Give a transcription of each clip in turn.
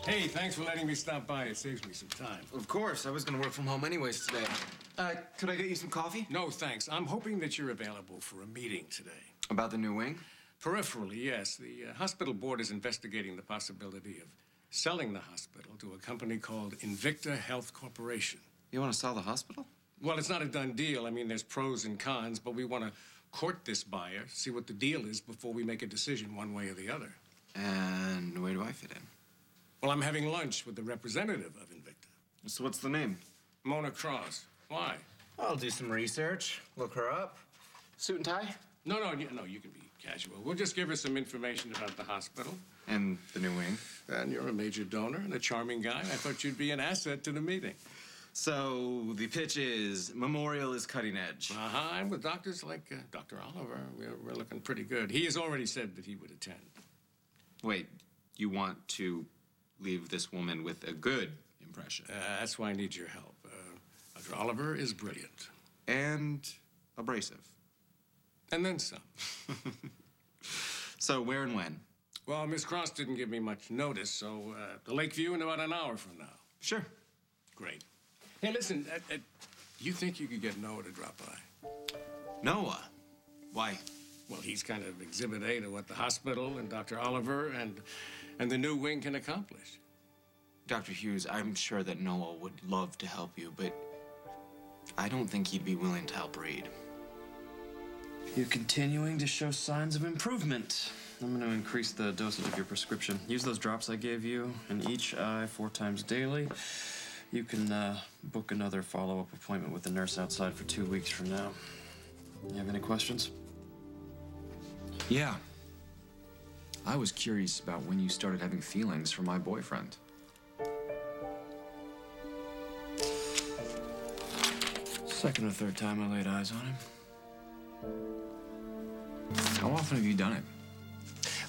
Hey, thanks for letting me stop by. It saves me some time. Of course. I was going to work from home anyways today. Could I get you some coffee? No, thanks. I'm hoping that you're available for a meeting today. About the new wing? Peripherally, yes. The hospital board is investigating the possibility of selling the hospital to a company called Invicta Health Corporation. You want to sell the hospital? Well, it's not a done deal. I mean, there's pros and cons, but we want to court this buyer, see what the deal is before we make a decision one way or the other. And where do I fit in? Well, I'm having lunch with the representative of Invicta. So what's the name? Mona Cross. Why? I'll do some research, look her up. Suit and tie? No, you can be casual. We'll just give her some information about the hospital. And the new wing. And you're a major donor and a charming guy. I thought you'd be an asset to the meeting. So the pitch is Memorial is cutting edge. Uh-huh. And with doctors like Dr. Oliver, we're looking pretty good. He has already said that he would attend. Wait, you want to leave this woman with a good impression? That's why I need your help. Dr. Oliver is brilliant. And abrasive. And then some. So where and when? Well, Miss Cross didn't give me much notice, so the Lakeview in about an hour from now. Sure. Great. Hey, listen, you think you could get Noah to drop by? Noah? Why? Well, he's kind of exhibit A to what the hospital and Dr. Oliver and the new wing can accomplish. Dr. Hughes, I'm sure that Noah would love to help you, but I don't think he'd be willing to help Reid. You're continuing to show signs of improvement. I'm going to increase the dosage of your prescription. Use those drops I gave you in each eye 4 times daily. You can book another follow-up appointment with the nurse outside for 2 weeks from now. You have any questions? Yeah. I was curious about when you started having feelings for my boyfriend. Second or third time I laid eyes on him. How often have you done it?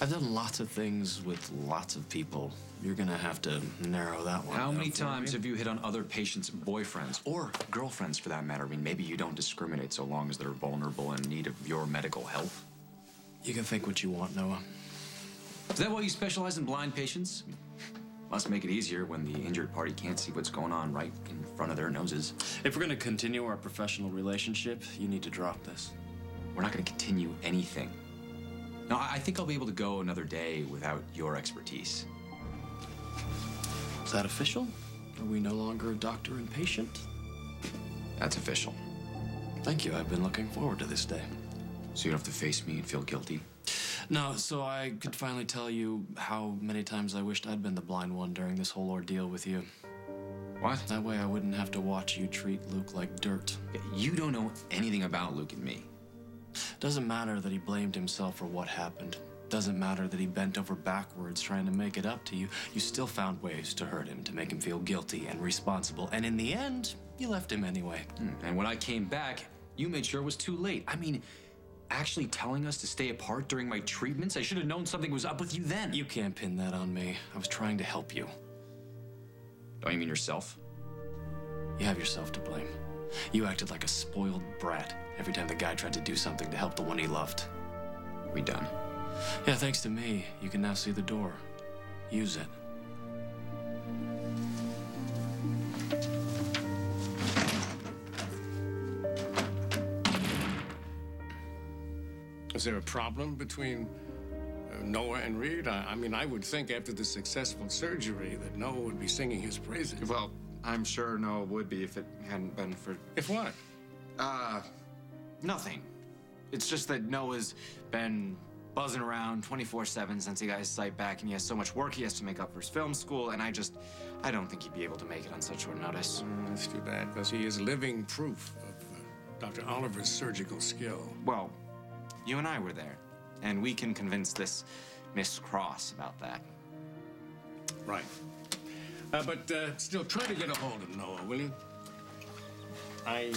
I've done lots of things with lots of people. You're gonna have to narrow that one How down many for times me. have you hit on other patients' boyfriends, or girlfriends for that matter? I mean, maybe you don't discriminate so long as they're vulnerable and in need of your medical help. You can think what you want, Noah. Is that why you specialize in blind patients? Must make it easier when the injured party can't see what's going on right in front of their noses. If we're gonna continue our professional relationship, you need to drop this. We're not going to continue anything. No, I think I'll be able to go another day without your expertise. Is that official? Are we no longer a doctor and patient? That's official. Thank you. I've been looking forward to this day. So you don't have to face me and feel guilty? No, so I could finally tell you how many times I wished I'd been the blind one during this whole ordeal with you. What? That way I wouldn't have to watch you treat Luke like dirt. You don't know anything about Luke and me. Doesn't matter that he blamed himself for what happened. Doesn't matter that he bent over backwards trying to make it up to you. You still found ways to hurt him, to make him feel guilty and responsible. And in the end, you left him anyway. And when I came back, you made sure it was too late. I mean, actually telling us to stay apart during my treatments? I should have known something was up with you then. You can't pin that on me. I was trying to help you. Don't you mean yourself? You have yourself to blame. You acted like a spoiled brat every time the guy tried to do something to help the one he loved. We done? Yeah, thanks to me, you can now see the door. Use it. Is there a problem between Noah and Reid? I mean, I would think after the successful surgery that Noah would be singing his praises. Well, I'm sure Noah would be if it hadn't been for... If what? Nothing. It's just that Noah's been buzzing around 24/7 since he got his sight back, and he has so much work he has to make up for his film school, and I don't think he'd be able to make it on such short notice. That's too bad, because he is living proof of Dr. Oliver's surgical skill. Well, you and I were there, and we can convince this Miss Cross about that. Right. But still, try to get a hold of Noah, will you? I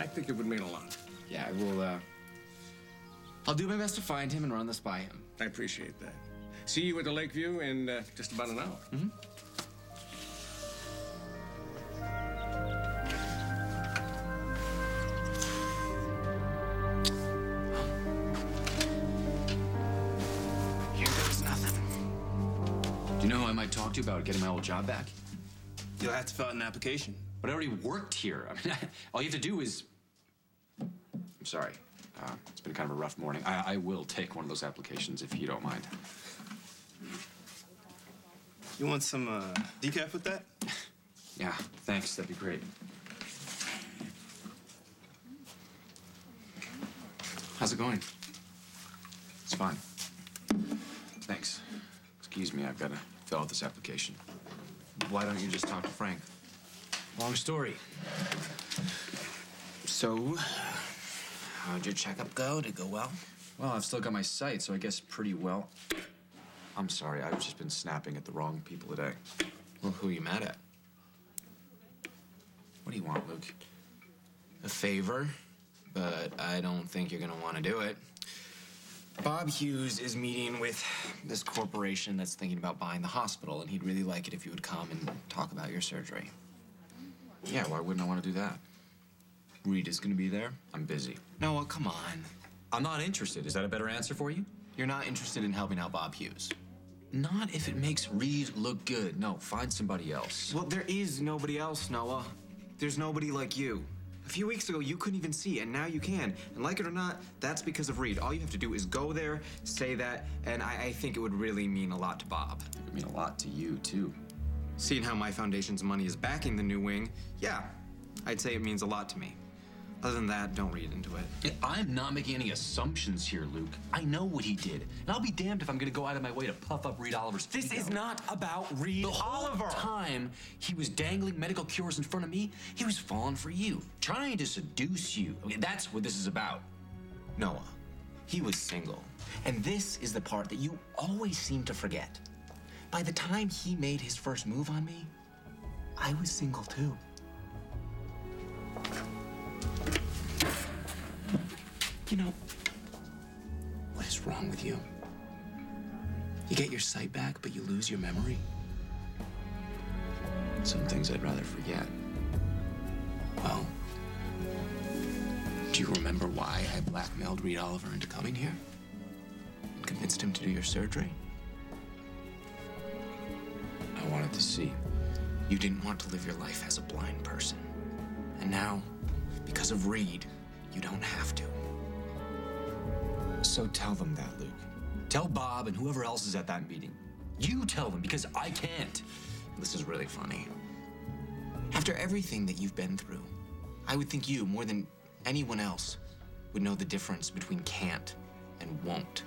think it would mean a lot. Yeah, I will, I'll do my best to find him and run this by him. I appreciate that. See you at the Lakeview in just about an hour. Mm-hmm. You know who I might talk to about getting my old job back? You'll have to fill out an application. But I already worked here. I mean, all you have to do is... I'm sorry. It's been kind of a rough morning. I will take one of those applications if you don't mind. You want some decaf with that? Yeah, thanks. That'd be great. How's it going? It's fine. Thanks. Excuse me, I've got to fill out this application. Why don't you just talk to Frank? Long story. So, how'd your checkup go? Did it go well? Well, I've still got my sight, so I guess pretty well. I'm sorry, I've just been snapping at the wrong people today. Well, who are you mad at? What do you want, Luke? A favor, but I don't think you're gonna want to do it. Bob Hughes is meeting with this corporation that's thinking about buying the hospital, and he'd really like it if you would come and talk about your surgery. Yeah, why wouldn't I want to do that? Reid is gonna be there. I'm busy. Noah, come on. I'm not interested. Is that a better answer for you? You're not interested in helping out Bob Hughes. Not if it makes Reid look good. No, find somebody else. Well, there is nobody else, Noah. There's nobody like you. A few weeks ago, you couldn't even see, and now you can. And like it or not, that's because of Reid. All you have to do is go there, say that, and I think it would really mean a lot to Bob. It would mean a lot to you, too. Seeing how my foundation's money is backing the new wing, yeah, I'd say it means a lot to me. Other than that, don't read into it. I'm not making any assumptions here, Luke. I know what he did, and I'll be damned if I'm gonna go out of my way to puff up Reid Oliver's This ego. is not about Reid The whole Oliver. time he was dangling medical cures in front of me, he was falling for you, trying to seduce you. Okay, that's what this is about. Noah, he was single. And this is the part that you always seem to forget. By the time he made his first move on me, I was single too. You know, what is wrong with you? You get your sight back, but you lose your memory. Some things I'd rather forget. Well, do you remember why I blackmailed Reid Oliver into coming here? And convinced him to do your surgery? I wanted to see. You didn't want to live your life as a blind person. And now, because of Reid, you don't have to. So tell them that, Luke. Tell Bob and whoever else is at that meeting. You tell them, because I can't. This is really funny. After everything that you've been through, I would think you, more than anyone else, would know the difference between can't and won't.